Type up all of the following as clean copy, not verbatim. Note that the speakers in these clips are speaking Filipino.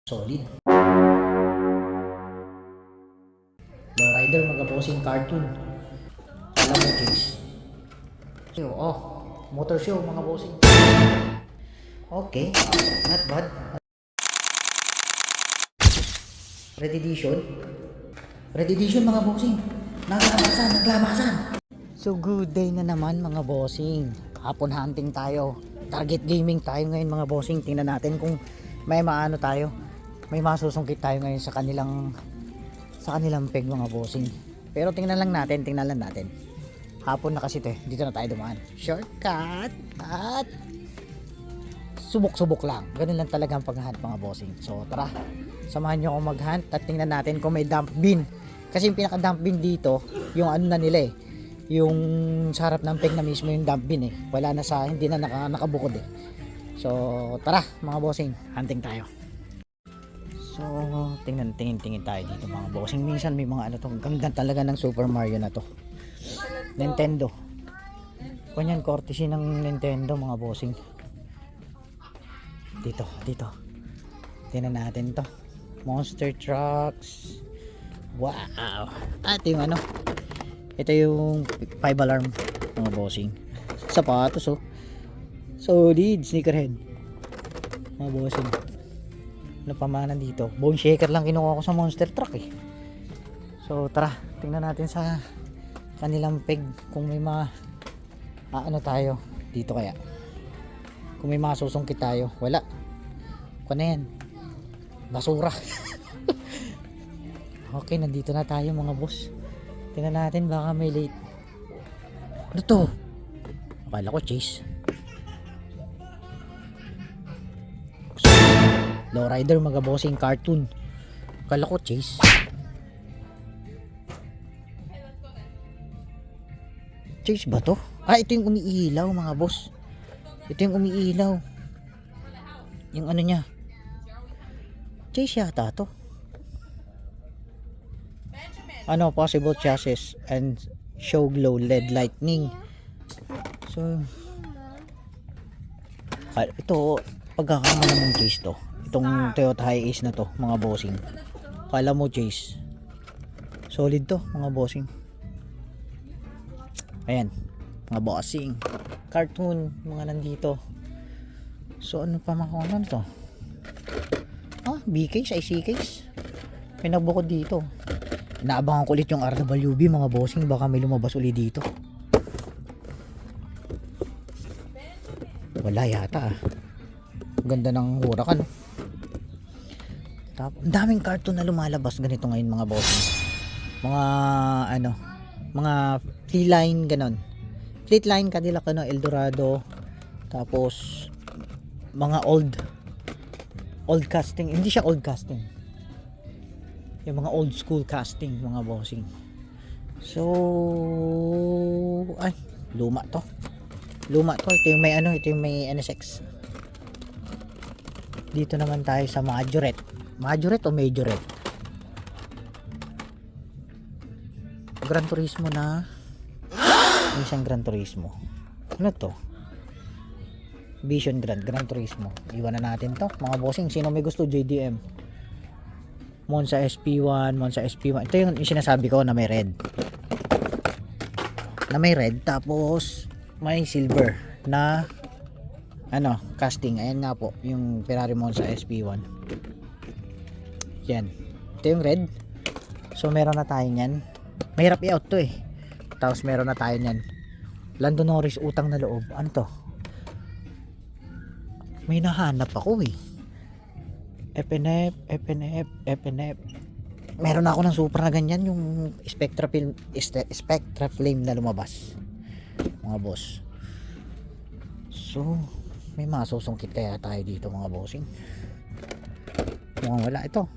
Solid. Lowrider mga bossing cartoon. Alam mo James. Oh, motor show mga bossing. Okay, not bad. Red edition. Red edition mga bossing. Naglabasan. So good day na naman mga bossing. Hapon hunting tayo. Target gaming tayo ngayon mga bossing. Tingnan natin kung may maano tayo. May masusungkit tayo ngayon sa kanilang peg mga bossing. Pero tingnan lang natin. Hapon na kasi dito na tayo dumaan. Shortcut at subok-subok lang. Ganun lang talaga ang pag-hunt mga bossing. So tara, samahan nyo ako mag-hunt at tingnan natin kung may dump bin. Kasi yung pinaka-dump bin dito, yung ano na nila yung sa harap ng peg na mismo yung dump bin Wala na hindi na nakabukod So tara mga bossing, hunting tayo. So, tingin tayo dito mga bossing. Minsan may mga ano to, ganda talaga ng Super Mario na to. Nintendo. Kunyan, courtesy ng Nintendo mga bossing. Dito. Tingnan natin to. Monster Trucks. Wow. Ito yung ano. Ito yung 5 alarm mga bossing. Sapatos Solid sneakerhead. Mga bossing. Ano pa man dito, bone shaker lang kinuha ko sa monster truck So tara, tingnan natin sa kanilang peg kung may ano tayo dito kaya, kung may masusungkit tayo. Wala, kung na yan basura. Okay, nandito na tayo mga boss. Tingnan natin, baka may late. Ano to? Akala ko chase. Lowrider mga bossing cartoon. Kala ko chase. Chase ba to? Ito yung umiilaw mga boss. Ito yung umiilaw. Yung ano niya. Chase yata to. Ano, possible chassis and show glow LED lightning. So ito pagkakamala ng chase to. Itong Toyota Hiace na to mga bossing. Kala mo chase. Solid to mga bossing. Ayan mga bossing cartoon mga nandito. So ano pa ano to? B case, IC case. May nagbukod dito. Inaabangan ko ulit yung RWB mga bossing. Baka may lumabas ulit dito. Wala yata Ganda ng hurakan Ang daming cartoon na lumalabas ganito ngayon mga bossing. Mga ano, mga Fleetline ganon. Fleetline, Cadillac Eldorado. Tapos mga old casting. Hindi siya old casting. Yung mga old school casting mga bossing. So luma to. Ito yung may NSX. Dito naman tayo sa Majorette o Majorette? Gran Turismo na. Isang Gran Turismo. Ano to? Vision Gran Turismo. Iwan na natin to mga bossing. Sino may gusto? JDM. Monza SP1. Ito yung sinasabi ko na may red. Tapos may silver na ano, casting. Ayan nga po yung Ferrari Monza SP1. Yan. Ito yung red. So meron na tayo niyan. Mahirap i-out to Tapos meron na tayo niyan. Lando Norris utang na loob. Ano to? May nahanap ako FNF. Meron na ako ng super na ganyan, yung Spectra Flame na lumabas. Mga boss. So may masusungkit kaya tayo dito mga bossing. Mukhang wala ito.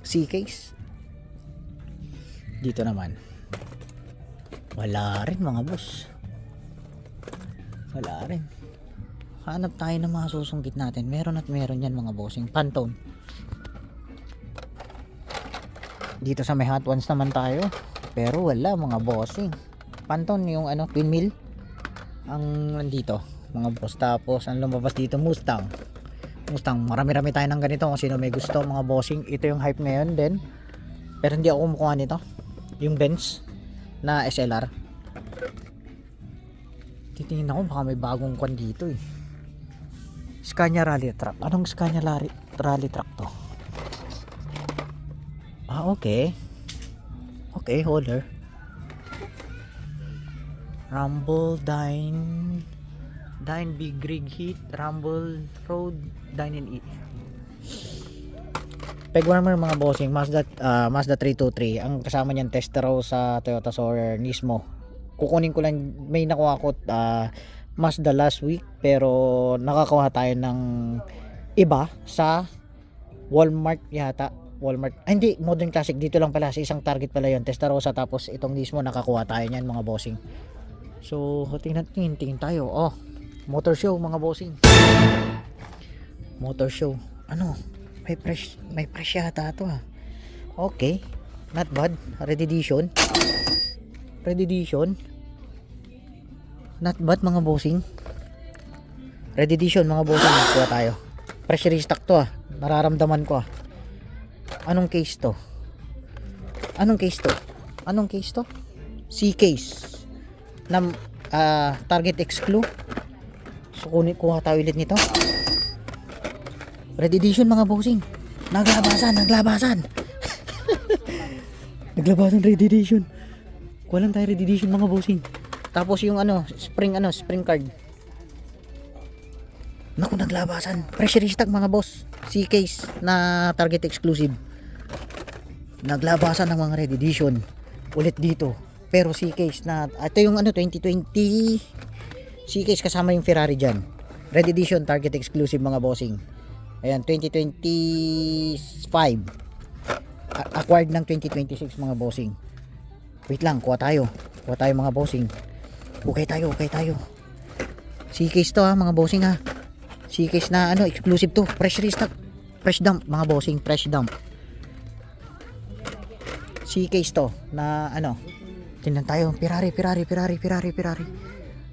C-case. Dito naman. Wala rin mga boss. Wala rin. Hanap tayo ng mga susungkit natin. Meron yan mga bossing. Pantone. Dito sa may Hot Ones naman tayo. Pero wala mga bossing. Pantone yung ano, windmill ang nandito mga boss. Tapos ang lumabas dito Mustang. Mustang. Marami-rami tayo ng ganito kung sino may gusto mga bossing. Ito yung hype ngayon din. Pero hindi ako kumukuha nito. Yung Benz na SLR. Titingin ako baka may bagong kwan dito eh. Scania Rally Truck. Anong Scania Rally Truck to? Ah, okay. Okay, holder. Rumble, Dine Big Rig Heat, Rumble Road, Dine and Eat. Peg warmer mga bossing, Mazda 323. Ang kasama niyan testero sa Toyota Soarer Nismo. Kukunin ko lang, may nakuha ko Mazda last week, pero nakakuha tayo ng iba sa Walmart yata. Walmart. Ay, hindi, Modern Classic dito lang pala, sa isang Target pala 'yon, Testarossa, tapos itong Nismo nakakuha tayo niyan mga bossing. So, tingin tayo. Oh, motor show mga bossing. Motor show. Ano? May fresh yata ito ah. Okay. Not bad. Red edition. Not bad mga bossing. Red edition mga bossing. Kuha tayo. Fresh restock to ah. Nararamdaman ko ah. Anong case to? C-case. Na Target Exclu. So kuha tayo ulit nito. Red edition mga bossing. Naglabasan. Naglabasan red edition. Kuha lang tayo red edition mga bossing. Tapos yung spring card. Naku, naglabasan. Fresh restock mga boss. C-case na Target exclusive. Naglabasan ng mga red edition. Ulit dito. Pero C-case na, ito yung 2020 C-case kasama yung Ferrari dyan. Red edition Target exclusive mga bossing. Ayan, 2025. Acquired ng 2026 mga bossing. Wait lang, kuha tayo mga bossing. Okay tayo. C-case to ha mga bossing ha. C-case na exclusive to. Fresh restock. Fresh dump mga bossing. Fresh dump. C-case to na tingnan tayo. Ferrari.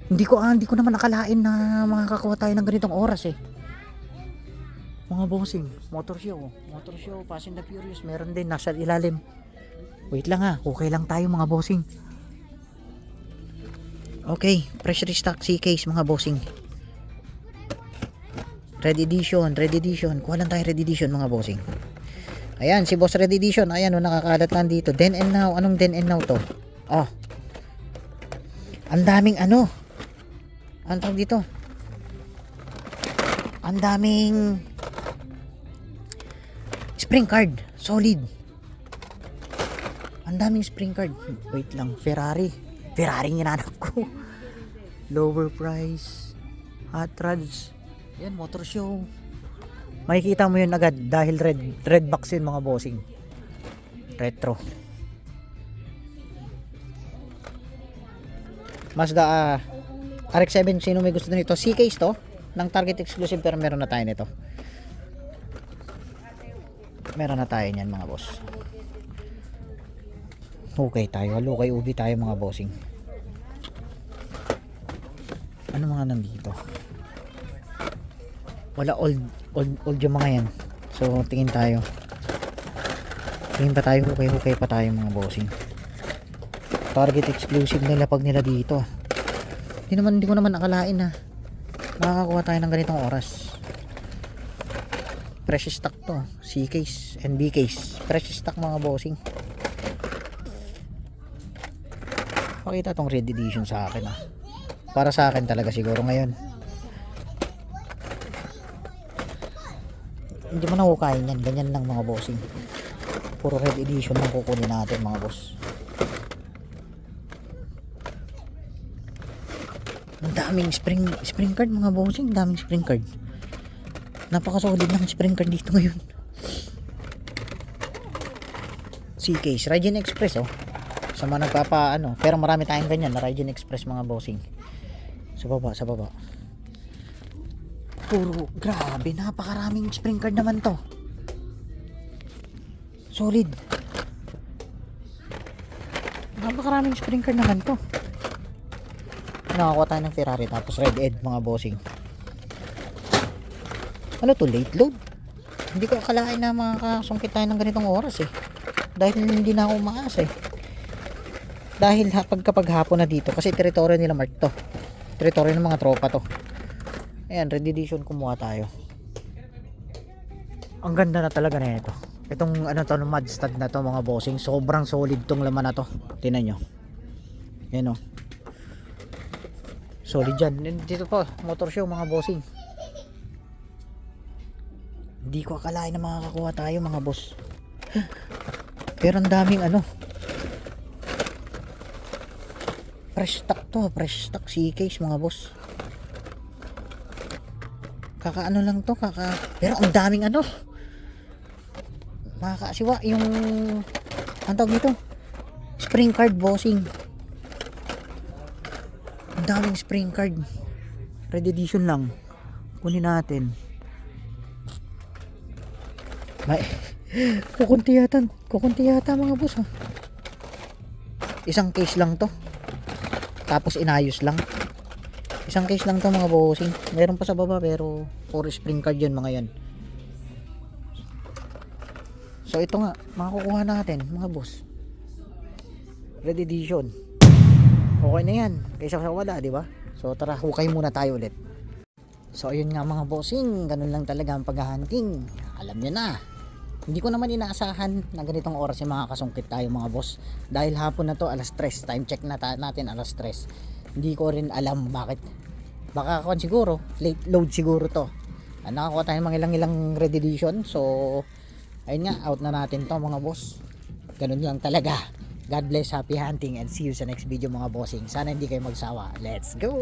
Hindi ko naman nakalain na makakakuha tayo ng ganitong oras eh. Mga bossing, motor show, Fast and the Furious, meron din nasa ilalim. Wait lang ha, okay lang tayo mga bossing. Okay, fresh restock C-case mga bossing. Red edition. Kuha lang tayo red edition mga bossing. Ayan, si Boss Red Edition. Ayan, nakakalat lang dito. Then and now. Anong then and now to? Oh. Ang daming Anong tawag dito? Ang daming spring card. Solid. Ang daming spring card. Wait lang. Ferrari yung hinanap ko. Lower price. Hot rods. Yan, motor show. Makikita mo yun agad dahil red box yun mga bossing. Retro. Mazda RX-7, sino may gusto nito? C-case to ng Target exclusive, pero meron na tayo nito. Meron na tayo niyan mga boss. Okay tayo. Halukay ubi tayo mga bossing. Ano mga nandito? Wala old yung mga yan. So tingin tayo. Tingin pa tayo, hukay pa tayo mga bossing. Target exclusive nilapag nila dito. Hindi ko naman akalain na makakakuha tayo ng ganitong oras. Fresh stock to. C-case and B-case. Fresh stock mga bossing. Pakita tong red edition sa akin ah. Para sa akin talaga siguro ngayon. Hindi mo nahukayin yan. Ganyan lang mga bossing. Puro red edition lang kukunin natin mga boss. Ang daming spring card mga bossing. Daming spring card. Napakasolid ng spring card dito ngayon. C-case. Raijin Express oh. Sa mga pero marami tayong ganyan na Raijin Express mga bossing. Sa baba. Puro, grabe, napakaraming spring card naman to. Solid. Napakaraming spring card naman to. Nakakuha tayo ng Ferrari tapos red ed mga bossing. Ano to, late load? Hindi ko akalain na makakasungkit tayo ng ganitong oras eh. Dahil hindi na ako umaasa eh. Dahil kapag hapon na dito, kasi teritoryo nila Mark to. Teritoryo ng mga tropa to. Ayan, red edition kumuha tayo. Ang ganda na talaga na ito. Itong ano to, mud stud na to mga bossing. Sobrang solid tong laman na to. Tingnan nyo. Ayan o. Solid yan. Dito po, motor show mga bossing. Hindi ko akalain na makakakuha tayo mga boss. Pero ang daming ano. Fresh stock to. Fresh stock C-case mga boss. Kakaano lang to. Pero ang daming ano. Makakasiwa yung ang tawag dito. Spring card bossing. Ang daming spring card. Red edition lang. Kunin natin. May kukunti yata mga boss ha. Isang case lang to. Tapos inayos lang. Isang case lang to mga bossing. Meron pa sa baba pero puro spring card yun mga yan. So ito nga, makukuha natin mga boss. Red edition. Okay na yan. Kaysa sa wala, di ba? So tara, hukay muna tayo ulit. So ayun nga mga bossing, ganun lang talaga ang paghahunting. Alam niyo na. Hindi ko naman inaasahan na ganitong oras yung mga kasungkit tayo mga boss. Dahil hapon na to, alas 3. Time check na natin, alas 3. Hindi ko rin alam bakit. Baka siguro, late load siguro to. Nakakuha tayo mga ilang red edition. So, ayun nga, out na natin to mga boss. Ganun lang talaga. God bless, happy hunting, and see you sa next video mga bossing. Sana hindi kayo magsawa. Let's go!